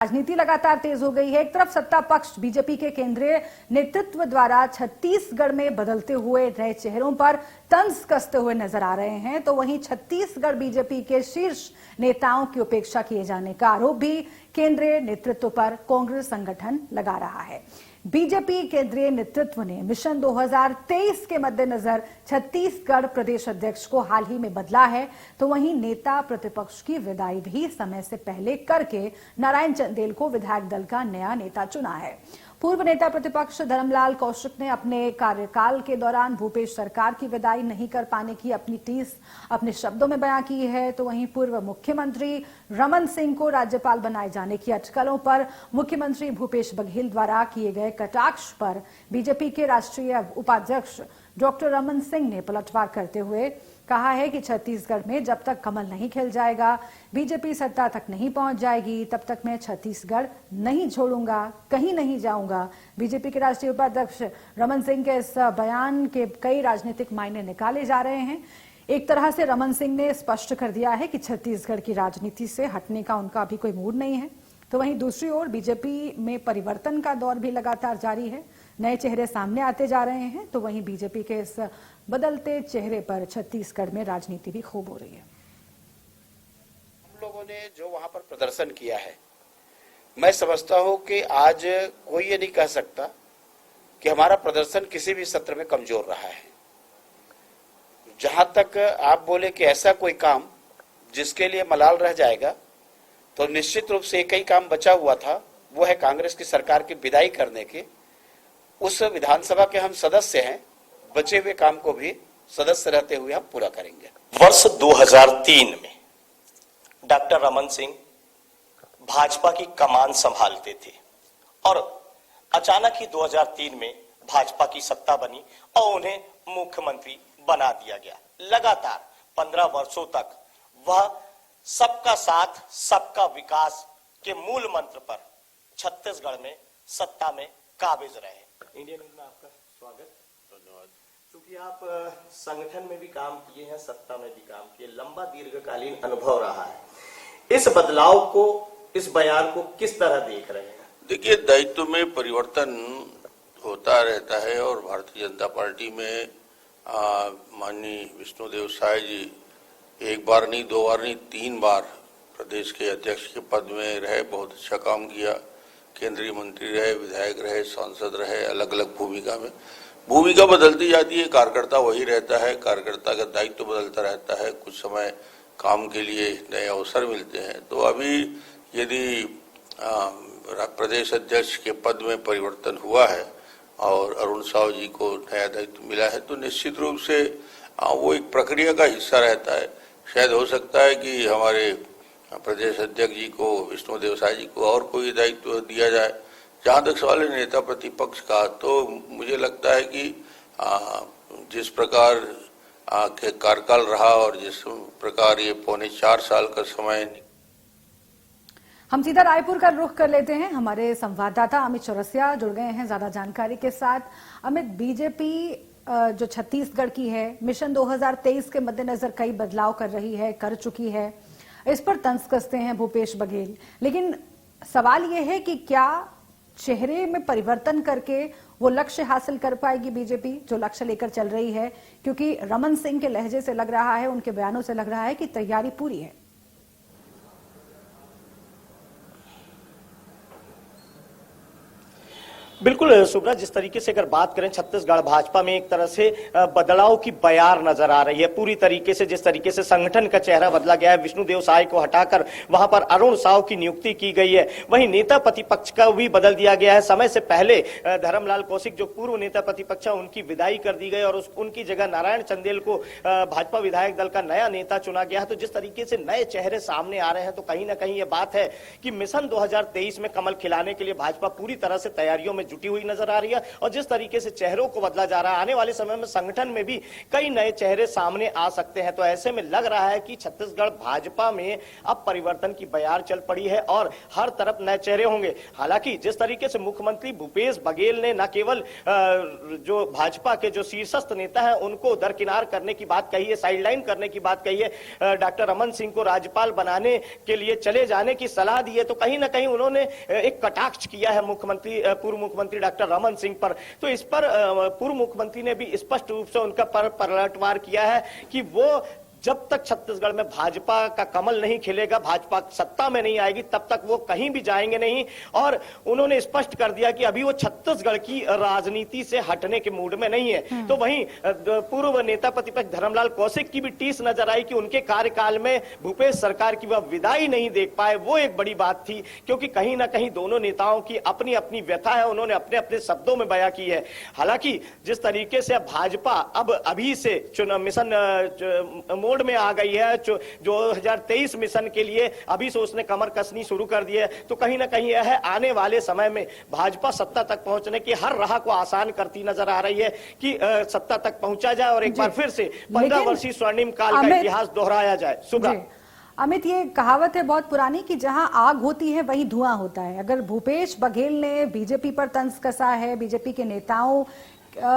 राजनीति लगातार तेज हो गई है। एक तरफ सत्ता पक्ष बीजेपी के केंद्रीय नेतृत्व द्वारा छत्तीसगढ़ में बदलते हुए नए चेहरों पर तंज कसते हुए नजर आ रहे हैं, तो वहीं छत्तीसगढ़ बीजेपी के शीर्ष नेताओं की उपेक्षा किए जाने का आरोप भी केंद्रीय नेतृत्व पर कांग्रेस संगठन लगा रहा है। बीजेपी केंद्रीय नेतृत्व ने मिशन 2023 के मद्देनजर छत्तीसगढ़ प्रदेश अध्यक्ष को हाल ही में बदला है, तो वहीं नेता प्रतिपक्ष की विदाई भी समय से पहले करके नारायण चंदेल को विधायक दल का नया नेता चुना है। पूर्व नेता प्रतिपक्ष धर्मलाल कौशिक ने अपने कार्यकाल के दौरान भूपेश सरकार की विदाई नहीं कर पाने की अपनी टीस अपने शब्दों में बयां की है, तो वहीं पूर्व मुख्यमंत्री रमन सिंह को राज्यपाल बनाए जाने की अटकलों पर मुख्यमंत्री भूपेश बघेल द्वारा किए गए कटाक्ष पर बीजेपी के राष्ट्रीय उपाध्यक्ष डॉक्टर रमन सिंह ने पलटवार करते हुए कहा है कि छत्तीसगढ़ में जब तक कमल नहीं खिल जाएगा, बीजेपी सत्ता तक नहीं पहुंच जाएगी, तब तक मैं छत्तीसगढ़ नहीं छोड़ूंगा, कहीं नहीं जाऊंगा। बीजेपी के राष्ट्रीय उपाध्यक्ष रमन सिंह के इस बयान के कई राजनीतिक मायने निकाले जा रहे हैं। एक तरह से रमन सिंह ने स्पष्ट कर दिया है कि छत्तीसगढ़ की राजनीति से हटने का उनका अभी कोई मूड नहीं है, तो वहीं दूसरी ओर बीजेपी में परिवर्तन का दौर भी लगातार जारी है। नए चेहरे सामने आते जा रहे हैं, तो वहीं बीजेपी के इस बदलते चेहरे पर छत्तीसगढ़ में राजनीति भी खूब हो रही है। हम लोगों ने जो वहां पर प्रदर्शन किया है, मैं समझता हूं कि आज कोई ये नहीं कह सकता कि हमारा प्रदर्शन किसी भी सत्र में कमजोर रहा है। जहां तक आप बोले कि ऐसा कोई काम जिसके लिए मलाल रह जाएगा, तो निश्चित रूप से एक ही काम बचा हुआ था, वो है कांग्रेस की सरकार की विदाई करने के। उस विधानसभा के हम सदस्य हैं, बचे हुए काम को भी सदस्य रहते हुए हम पूरा करेंगे। वर्ष 2003 में डॉक्टर रमन सिंह भाजपा की कमान संभालते थे और अचानक ही 2003 में भाजपा की सत्ता बनी और उन्हें मुख्यमंत्री बना दिया गया। लगातार 15 वर्षों तक वह सबका साथ सबका विकास के मूल मंत्र पर छत्तीसगढ़ में सत्ता में काबिज रहे। इंडियन न्यूज में आपका स्वागत। धन्यवाद। क्योंकि आप संगठन में भी काम किए हैं, सत्ता में भी काम किए, लंबा दीर्घकालीन अनुभव रहा है। इस बदलाव को, इस बयान को किस तरह देख रहे हैं? देखिए, दायित्व में परिवर्तन होता रहता है और भारतीय जनता पार्टी में माननीय विष्णुदेव साय जी एक बार नहीं, 2 बार नहीं, 3 बार प्रदेश के अध्यक्ष के पद में रहे, बहुत अच्छा काम किया। केंद्रीय मंत्री रहे, विधायक रहे, सांसद रहे, अलग अलग भूमिका में। भूमिका बदलती जाती है, कार्यकर्ता वही रहता है, कार्यकर्ता का दायित्व बदलता रहता है, कुछ समय काम के लिए नए अवसर मिलते हैं। तो अभी यदि प्रदेश अध्यक्ष के पद में परिवर्तन हुआ है और अरुण साव जी को नया दायित्व मिला है, तो निश्चित रूप से वो एक प्रक्रिया का हिस्सा रहता है। शायद हो सकता है कि हमारे प्रदेश अध्यक्ष जी को, विष्णुदेव साय जी को और कोई दायित्व दिया जाए। जहां तक सवाल है नेता प्रतिपक्ष का, तो मुझे लगता है कि जिस प्रकार के कार्यकाल रहा और जिस प्रकार ये 4.25 साल का समय। हम सीधा रायपुर का रुख कर लेते हैं। हमारे संवाददाता अमित चौरसिया जुड़ गए हैं ज्यादा जानकारी के साथ। अमित, बीजेपी जो छत्तीसगढ़ की है, मिशन 2023 के मद्देनजर कई बदलाव कर रही है, कर चुकी है, इस पर तंज कसते हैं भूपेश बघेल। लेकिन सवाल यह है कि क्या चेहरे में परिवर्तन करके वो लक्ष्य हासिल कर पाएगी बीजेपी जो लक्ष्य लेकर चल रही है? क्योंकि रमन सिंह के लहजे से लग रहा है, उनके बयानों से लग रहा है कि तैयारी पूरी है। बिल्कुल सुब्रा, जिस तरीके से अगर बात करें छत्तीसगढ़ भाजपा में एक तरह से बदलाव की बयार नजर आ रही है। पूरी तरीके से जिस तरीके से संगठन का चेहरा बदला गया है, विष्णुदेव साय को हटाकर वहां पर अरुण साव की नियुक्ति की गई है। वहीं नेता प्रतिपक्ष का भी बदल दिया गया है। समय से पहले धर्मलाल कौशिक जो पूर्व नेता प्रतिपक्ष है, उनकी विदाई कर दी गई और उनकी जगह नारायण चंदेल को भाजपा विधायक दल का नया नेता चुना गया है। तो जिस तरीके से नए चेहरे सामने आ रहे हैं, तो कहीं ना कहीं ये बात है कि मिशन 2023 में कमल खिलाने के लिए भाजपा पूरी तरह से तैयारियों में जुटी हुई नजर आ रही है और जिस तरीके से चेहरों को बदला जा रहा है, आने वाले समय में संगठन में भी कई नए चेहरे सामने आ सकते हैं। तो ऐसे में लग रहा है कि छत्तीसगढ़ भाजपा में अब परिवर्तन की बयार चल पड़ी है और हर तरफ नए चेहरे होंगे। हालांकि जिस तरीके से मुख्यमंत्री भूपेश बघेल ने न केवल जो भाजपा के जो शीर्षस्थ नेता हैं उनको दरकिनार करने की बात कही है, साइडलाइन करने की बात कही है, डॉक्टर रमन सिंह को राज्यपाल बनाने के लिए चले जाने की सलाह दी है, तो कहीं ना कहीं उन्होंने एक कटाक्ष किया है पूर्व मुख्यमंत्री डॉक्टर रमन सिंह पर। तो इस पर पूर्व मुख्यमंत्री ने भी स्पष्ट रूप से उनका पर पलटवार किया है कि वो जब तक छत्तीसगढ़ में भाजपा का कमल नहीं खिलेगा, भाजपा सत्ता में नहीं आएगी, तब तक वो कहीं भी जाएंगे नहीं। और उन्होंने स्पष्ट कर दिया कि अभी वो छत्तीसगढ़ की राजनीति से हटने के मूड में नहीं है। तो वहीं पूर्व नेता प्रतिपक्ष धर्मलाल कौशिक की भी टीस नजर आई कि उनके कार्यकाल में भूपेश सरकार की वह विदाई नहीं देख पाए, वो एक बड़ी बात थी, क्योंकि कहीं ना कहीं दोनों नेताओं की अपनी अपनी व्यथा है, उन्होंने अपने अपने शब्दों में बयां की है। हालांकि जिस तरीके से भाजपा अब अभी से चुनाव मिशन मोड में आ गई है, जो 2023 मिशन के लिए अभी से उसने कमर कसनी शुरू कर दी है, तो कहीं ना कहीं यह है आने वाले समय में भाजपा सत्ता तक पहुंचने की हर राह को आसान करती नजर आ रही है कि सत्ता तक पहुंचा जाए और एक बार फिर से 15 वर्षीय स्वर्णिम काल का इतिहास दोहराया जाए। सुब्रा अमित, ये कहावत है बहुत पुरानी कि जहां आग होती है वहीं धुआं होता है। अगर भूपेश बघेल ने बीजेपी पर तंज कसा है, बीजेपी के नेताओं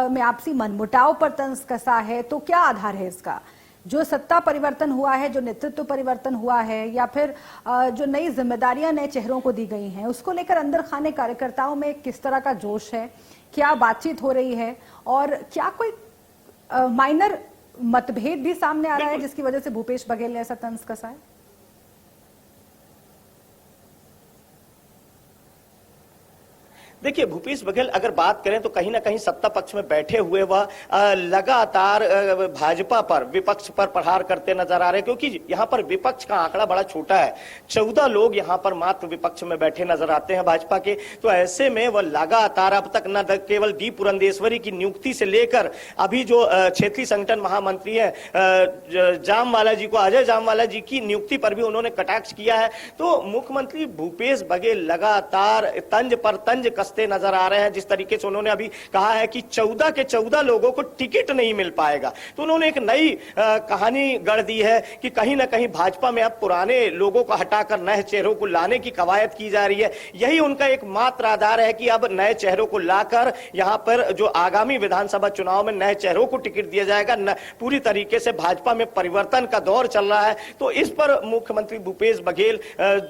में आपसी मनमुटाव पर तंज कसा है, तो क्या आधार है इसका? जो सत्ता परिवर्तन हुआ है, जो नेतृत्व परिवर्तन हुआ है, या फिर जो नई जिम्मेदारियां नए चेहरों को दी गई हैं, उसको लेकर अंदर खाने कार्यकर्ताओं में किस तरह का जोश है? क्या बातचीत हो रही है और क्या कोई माइनर मतभेद भी सामने आ रहा है जिसकी वजह से भूपेश बघेल ने ऐसा तंज कसा है? देखिए, भूपेश बघेल अगर बात करें तो कहीं ना कहीं सत्ता पक्ष में बैठे हुए वह लगातार भाजपा पर, विपक्ष पर प्रहार करते नजर आ रहे हैं, क्योंकि यहाँ पर विपक्ष का आंकड़ा बड़ा छोटा है। 14 लोग यहाँ पर मात्र विपक्ष में बैठे नजर आते हैं भाजपा के। तो ऐसे में वह लगातार अब तक न केवल डी पुरंदेश्वरी की नियुक्ति से लेकर अभी जो क्षेत्रीय संगठन महामंत्री है जामवाला जी को, अजय जामवाला जी की नियुक्ति पर भी उन्होंने कटाक्ष किया है। तो मुख्यमंत्री भूपेश बघेल लगातार तंज पर तंज नजर आ रहे हैं। जिस तरीके से उन्होंने अभी कहा है कि 14 के 14 लोगों को टिकट नहीं मिल पाएगा, तो उन्होंने एक नई कहानी गढ़ दी है कि कहीं ना कहीं भाजपा में अब पुराने लोगों को हटाकर नए चेहरों को लाने की कवायद की जा रही है। यही उनका एक मात्र आधार है कि अब नए चेहरों को लाकर यहां पर जो आगामी विधानसभा चुनाव में नए चेहरों को टिकट दिया जाएगा। पूरी तरीके से भाजपा में परिवर्तन का दौर चल रहा है। तो इस पर मुख्यमंत्री भूपेश बघेल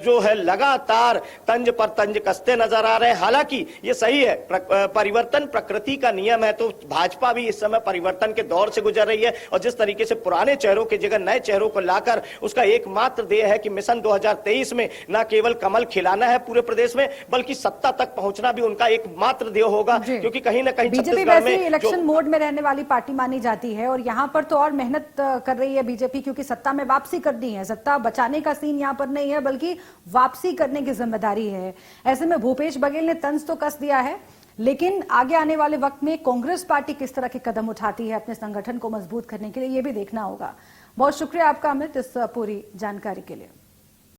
जो है लगातार तंज पर तंज कसते नजर आ रहे हैं। हालांकि ये सही है, परिवर्तन प्रकृति का नियम है, तो भाजपा भी इस समय परिवर्तन के दौर से गुजर रही है और जिस तरीके से पुराने चेहरों की जगह नए चेहरों को लाकर उसका एकमात्र ध्येय है कि मिशन 2023 में न केवल कमल खिलाना है पूरे प्रदेश में, बल्कि सत्ता तक पहुंचना भी उनका एकमात्र ध्येय होगा। क्योंकि कहीं ना कहीं बीजेपी वैसे इलेक्शन मोड में रहने वाली पार्टी मानी जाती है और यहाँ पर तो और मेहनत कर रही है बीजेपी, क्योंकि सत्ता में वापसी करनी है। सत्ता बचाने का सीन यहाँ पर नहीं है, बल्कि वापसी करने की जिम्मेदारी है। ऐसे में भूपेश बघेल ने तंज तो कस दिया है, लेकिन आगे आने वाले वक्त में कांग्रेस पार्टी किस तरह के कदम उठाती है अपने संगठन को मजबूत करने के लिए, ये भी देखना होगा। बहुत शुक्रिया आपका अमित इस पूरी जानकारी के लिए।